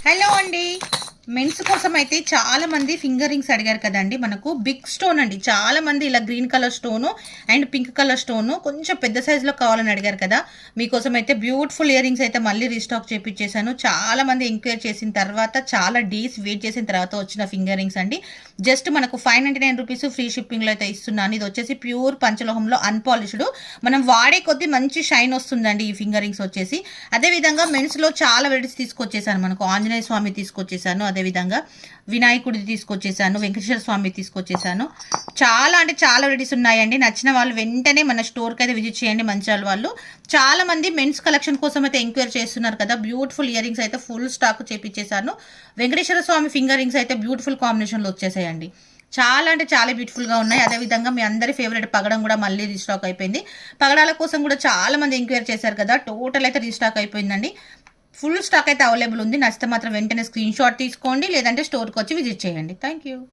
Hello అండి. Men's కోసం అయితే చాలా మంది ఫింగర్ రింగ్స్ అడిగారు కదండి. మనకు బిగ్ స్టోన్ అండి, చాలా మంది ఇలా green colour stone and pink colour stone కొంచెం పెద్ద సైజులో కావాలని అడిగారు కదా. మీకోసం అయితే బ్యూటిఫుల్ ఇయర్ రింగ్స్ అయితే మళ్ళీ రీస్టాక్ చేపించేశాను. చాలా మంది ఎంక్వైరీ చేసిన తర్వాత, చాలా డేస్ వెయిట్ చేసిన తర్వాత వచ్చిన ఫింగర్ రింగ్స్ అండి. జస్ట్ మనకు 599 రూపీస్ ఫ్రీ షిప్పింగ్లో అయితే ఇస్తున్నాను. ఇది వచ్చేసి ప్యూర్ పంచలోహంలో అన్పాలిష్డ్, మనం వాడే కొద్దీ మంచి షైన్ వస్తుందండి ఈ ఫింగర్ రింగ్స్ వచ్చేసి. అదేవిధంగా మెన్స్లో చాలా వెరైటీస్ తీసుకొచ్చేసాను. మనకు ఆంజనేయ స్వామి తీసుకొచ్చేసాను, అదేవిధంగా వినాయకుడిది తీసుకొచ్చేసాను, వెంకటేశ్వర స్వామి తీసుకొచ్చేసాను. చాలా అంటే చాలా వెరైటీస్ ఉన్నాయండి. నచ్చిన వాళ్ళు వెంటనే మన స్టోర్కి అయితే విజిట్ చేయండి. మంచాల వాళ్ళు చాలా మంది మెన్స్ కలెక్షన్ కోసం అయితే ఎంక్వైరీ చేస్తున్నారు కదా. బ్యూటిఫుల్ ఇయర్ రింగ్స్ అయితే ఫుల్ స్టాక్ చేపించేసాను. వెంకటేశ్వర స్వామి ఫింగర్ రింగ్స్ అయితే బ్యూటిఫుల్ కాంబినేషన్లో వచ్చేసాయండి. చాలా అంటే చాలా బ్యూటిఫుల్గా ఉన్నాయి. అదేవిధంగా మీ అందరి ఫేవరెట్ పగడం కూడా మళ్ళీ రీస్టాక్ అయిపోయింది. పగడాల కోసం కూడా చాలా మంది ఎంక్వైరీ చేశారు కదా. టోటల్ అయితే రీస్టాక్ అయిపోయిందండి. ఫుల్ స్టాక్ అయితే అవైలబుల్ ఉంది. నచ్చితే మాత్రం వెంటనే స్క్రీన్ షాట్ తీసుకోండి, లేదంటే స్టోర్కి వచ్చి విజిట్ చేయండి. Thank you.